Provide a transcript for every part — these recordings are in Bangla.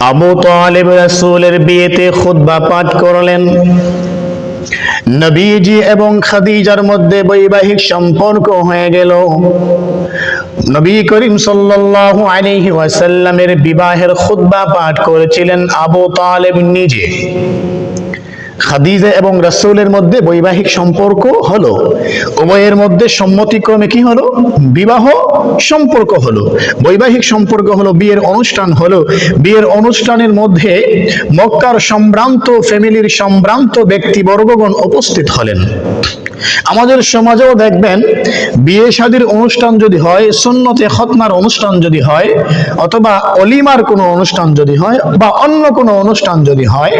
আবু তালেব রাসূলের বিয়েতে খুতবা পাঠ করলেন। নবীজি এবং খাদিজার মধ্যে বৈবাহিক সম্পর্ক হয়ে গেল। নবী করিম সাল্লাল্লাহু আলাইহি ওয়াসাল্লামের বিবাহের খুতবা পাঠ করেছিলেন আবু তালেব নিজে। খাদিজা এবং রাসূলের মধ্যে বৈবাহিক সম্পর্ক হলো, উভয়ের মধ্যে সম্মতিক্রমে কি হলো? বিবাহ সম্পর্ক হলো, বৈবাহিক সম্পর্ক হলো, বিয়ের অনুষ্ঠান হলো। বিয়ের অনুষ্ঠানের মধ্যে মক্কার সম্ভ্রান্ত ফ্যামিলির সম্ভ্রান্ত ব্যক্তিবর্গগণ উপস্থিত হলেন। আমাদের সমাজেও দেখবেন বিয়ে শাদীর অনুষ্ঠান যদি হয়, সুন্নতে খতনার অনুষ্ঠান যদি হয়, অথবা অলিমার কোনো অনুষ্ঠান যদি হয়, বা অন্য কোনো অনুষ্ঠান যদি হয়,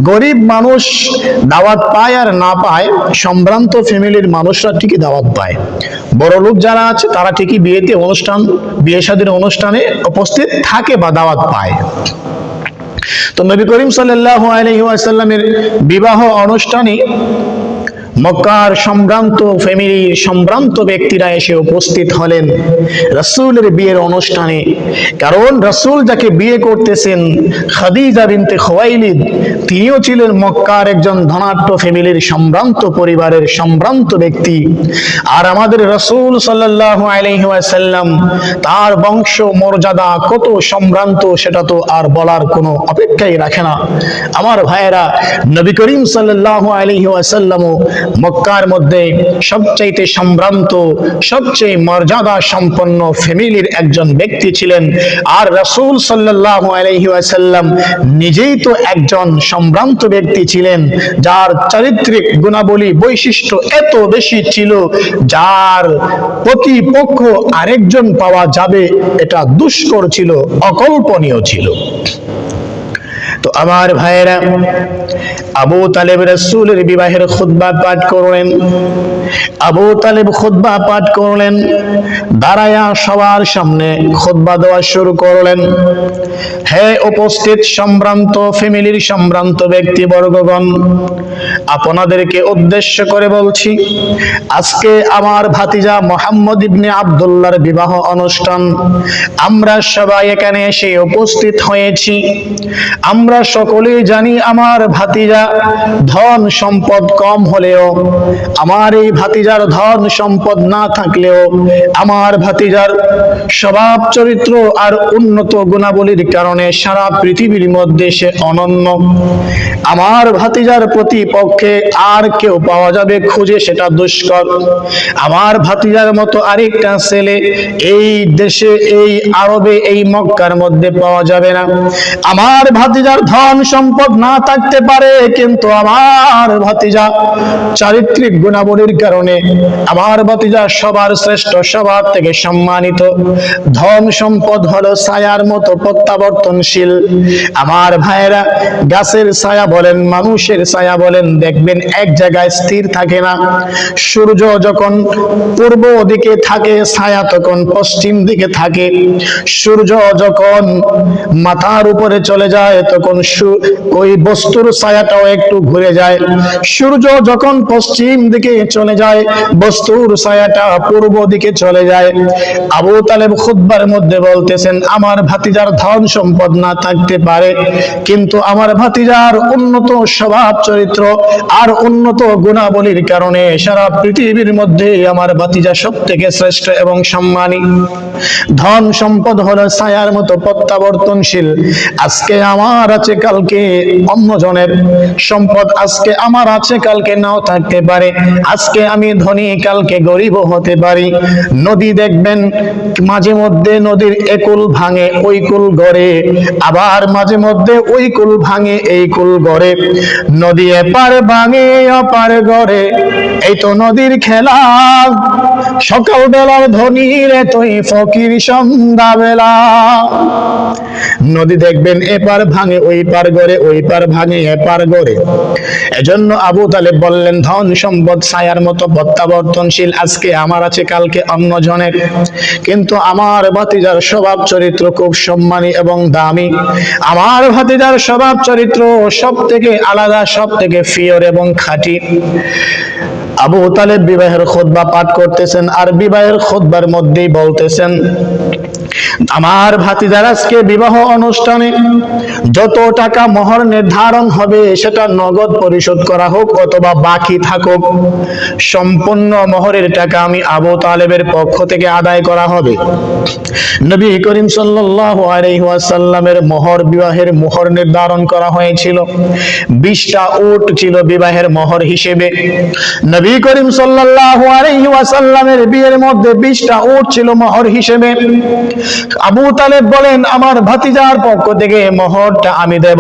গরিব মানুষ দাওয়াত পায় আর না পায়, সম্ভ্রান্ত ফ্যামিলির মানুষরা ঠিকই দাওয়াত পায়। বড় লোক যারা আছে তারা ঠিকই বিয়ে শাদীর অনুষ্ঠানে উপস্থিত থাকে বা দাওয়াত পায়। তো নবী করিম সাল্লাল্লাহু আলাইহি ওয়াসাল্লামের বিবাহ অনুষ্ঠানে মক্কার সম্ভ্রান্ত ফ্যামিলির সম্ভ্রান্ত ব্যক্তিরা এসে উপস্থিত হলেন রাসূলের বিয়ের অনুষ্ঠানে। কারণ রাসূল যাকে বিয়ে করতেছেন, খাদিজা বিনতে খুয়াইলিদ, তিনিও ছিলেন মক্কার একজন ধনাঢ্য ফ্যামিলির সম্ভ্রান্ত পরিবারের সম্ভ্রান্ত ব্যক্তি। আর আমাদের রাসূল সাল্লাল্লাহু আলাইহি ওয়াসাল্লাম, তার বংশ মর্যাদা কত সম্ভ্রান্ত সেটা তো আর বলার কোনো অপেক্ষাই রাখে না। আমার ভাইয়েরা, নবী করিম সাল্লাল্লাহু আলাইহি ওয়াসাল্লাম মক্কার মধ্যে সবচাইতে সম্ভ্রান্ত, সবচেয়ে মর্যাদা সম্পন্ন ফ্যামিলির একজন ব্যক্তি ছিলেন। আর রাসূল সাল্লাল্লাহু আলাইহি ওয়াসাল্লাম নিজেই তো একজন সম্ভ্রান্ত ব্যক্তি ছিলেন, যার চারিত্রিক গুণাবলী বৈশিষ্ট্য এত বেশি ছিল, যার প্রতিপক্ষ আরেকজন পাওয়া যাবে এটা দুষ্কর ছিল, অকল্পনীয় ছিল। তো আমার ভাইয়েরা, আবু তালেব রাসূলের বিবাহের খুতবা পাঠ করলেন। আবু তালেব খুতবা পাঠ করলেন, দাঁড়ায়া সবার সামনে খুতবা দেওয়া শুরু করলেন। হে উপস্থিত সম্ভ্রান্ত ফ্যামিলির সম্ভ্রান্ত ব্যক্তিবর্গগণ, আপনাদেরকে উদ্দেশ্য করে বলছি, আজকে আমার ভাতিজা মুহাম্মদ ইবনে আব্দুল্লাহর বিবাহ অনুষ্ঠান। আমরা সবাই এখানে এসে উপস্থিত হয়েছি। আমরা সকলেই জানি আমার ভাতিজা ধন সম্পদ কম হলেও, আমার এই ভাতিজার ধন সম্পদ না থাকলেও, আমার ভাতিজার স্বভাব চরিত্র আর উন্নত গুণাবলীর কারণে সারা পৃথিবীর মধ্যে সে অনন্য। আমার ভাতিজার প্রতিপক্ষে আর কেউ পাওয়া যাবে খুঁজে সেটা দুষ্কর। আমার ভাতিজার মতো আরেকটা ছেলে এই দেশে, এই আরবে, এই মক্কার মধ্যে পাওয়া যাবে না। আমার ভাতিজার ধন সম্পদ না থাকতে পারে, কিন্তু আমার ভাতিজা চারিত্রিক গুণাবলীর কারণে আমার ভাতিজা সবার শ্রেষ্ঠ, সবার থেকে সম্মানিত। ধন সম্পদ হলো ছায়ার মতো প্রত্যাবর্তনশীল। আমার ভাইয়েরা, গাছের ছায়া বলেন, মানুষের ছায়া বলেন, দেখবেন এক জায়গায় স্থির থাকে না। সূর্য যখন পূর্ব দিকে থাকে, ছায়া তখন পশ্চিম দিকে থাকে। সূর্য যখন মাথার উপরে চলে যায়, তখন ওই বস্তুর ছায়াটাও একটু ঘুরে যায়। সূর্য যখন পশ্চিম দিকে চলে যায়, বস্তুর ছায়াটা পূর্ব দিকে চলে যায়। আবু তালেব খুতবার মধ্যে বলতেছেন, আমার ভাতিজার ধন সম্পদ না থাকতে পারে, কিন্তু আমার ভাতিজার উন্নত স্বভাব চরিত্র আর উন্নত গুণাবলীর কারণে সারা পৃথিবীর মধ্যে আমার ভাতিজা সব থেকে শ্রেষ্ঠ এবং সম্মানী। ধন সম্পদ হলো ছায়ার মতো প্রত্যাবর্তনশীল। আজকে আমার আছে, কালকে অন্যজনের সম্পদ আজকে আমার আছে, কালকে নাও থাকতে পারে। আজকে আমি ধনী, কালকে গরিব হতে পারি। নদী দেখবেন মাঝে মধ্যে নদীর একুল ভাঙে, ওই কুল গড়ে, আবার মাঝে মধ্যে ওই কুল ভাঙে, এই কুল গড়ে। নদী এপার ভাঙে অপার গড়ে, এই তো নদীর খেলা। সকাল বেলার ধনী রে তুই ফকির সন্ধ্যা বেলা। নদী দেখবেন এপার ভাঙে ওই পার গড়ে, ওই পার ভাঙে এপার গড়ে। এজন্য আবু তালেব বললেন, ধন সম্পদ ছায়ার মতো প্রত্যাবর্তনশীল। আজকে আমার আছে, কালকে অন্যজনের, কিন্তু আমার ভাতিজার স্বভাব চরিত্র খুব সম্মানী এবং দামি। আমার ভাতিজার স্বভাব চরিত্র সব থেকে আলাদা, সব থেকে পিওর এবং খাঁটি। আবু তালেব বিবাহের খুতবা পাঠ করতেছেন, আর বিবাহের খুতবার মধ্যেই বলতেছেন, আমার ভাতিজার আজকে বিবাহ অনুষ্ঠানে যত টাকা মোহর নির্ধারণ হবে সেটা নগদ পরিশোধ করা হোক অথবা বাকি থাকুক, সম্পূর্ণ মোহরের টাকা আমি আবু তালেবের পক্ষ থেকে আদায় করা হবে। নবী করিম সাল্লাল্লাহু আলাইহি ওয়াসাল্লামের বিবাহের মোহর নির্ধারণ করা হয়েছিল। 20টা উট ছিল বিবাহের মোহর হিসেবে। নবী করিম সাল্লাল্লাহু আলাইহি ওয়াসাল্লামের বিয়ের মধ্যে 20টা উট ছিল মোহর হিসেবে। আবু তালেব বলেন, আমার ভাতিজার পক্ষ থেকে মোহরটা আমি দেব,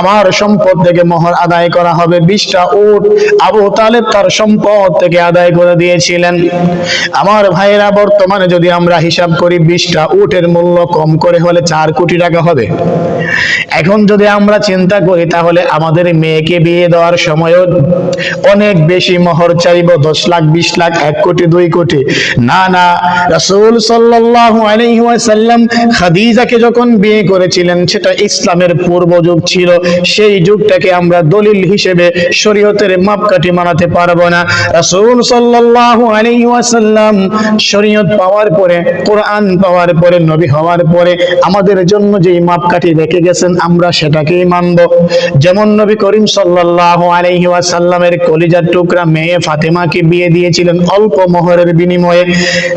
আমার সম্পদ থেকে মোহর আদায় করা হবে। 20টা উট আবু তালেব তার সম্পদ থেকে আদায় করে দিয়েছিলেন। আমার ভাইয়েরা, বর্তমানে যদি আমরা হিসাব করি 20টা উটের মূল্য কম করে হলে 4 কোটি টাকা হবে। এখন যদি আমরা চিন্তা করি তাহলে আমাদের মেয়েকে বিয়ে দেওয়ার সময়ও অনেক বেশি মোহর চাইব, 10 লাখ, 20 লাখ, 1 কোটি, 2 কোটি। না না, রাসূল সাল্লাল্লাহু আলাইহি ওয়াসাল্লাম খাদিজাকে যখন বিয়ে করেছিলেন সেটা ইসলামের পূর্ব যুগ ছিল। সেই যুগটাকে আমরা দলিল হিসেবে শরীয়তের মাপকাঠি মানাতে পারবো না। রাসূল সাল্লাল্লাহু আলাইহি ওয়াসাল্লাম শরীয়ত পাওয়ার পরে, কোরআন পাওয়ার পরে, নবী হওয়ার পরে আমাদের জন্য যেই মাপকাঠি রেখে গেছেন আমরা সেটাকেই মানব। যেমন নবী করিম সাল্লাল্লাহু আলাইহি ওয়াসাল্লামের কলিজার টুকরা মেয়ে ফাতেমাকে বিয়ে দিয়েছিলেন অল্প মোহরের বিনিময়ে,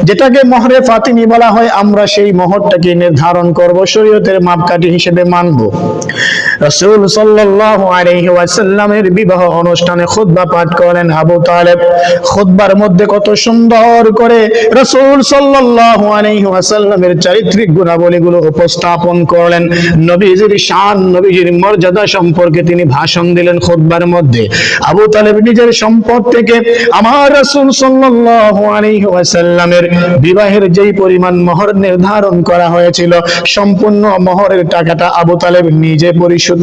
যেটাকে মোহরে ফাতিমি বলা হয়। আমরা সেই মোহরটাকে নির্ধারণ করব, শরীয়তের মাপকাঠি হিসেবে মানব। রাসূল সাল্লাল্লাহু আলাইহি ওয়াসাল্লামের বিবাহ অনুষ্ঠানে খুতবা পাঠ করেন আবু তালেব। খুতবার মধ্যে কত সুন্দর করে রাসূল সাল্লাল্লাহু আলাইহি ওয়াসাল্লামের চারিত্রিক গুণাবলীগুলো উপস্থাপন করলেন। নবীজির শান, নবীজির মর্যাদা সম্পর্কে তিনি ভাষণ দিলেন খুতবার মধ্যে। আবু তালেব নিজের সম্পদ থেকে আমার রাসূল সাল্লাল্লাহু আলাইহি ওয়াসাল্লামের বিবাহের যেই পরিমাণ মোহর নির্ধারণ করা হয়েছিল সম্পূর্ণ মোহরের টাকাটা আবু তালেব নিজে পরিশোধ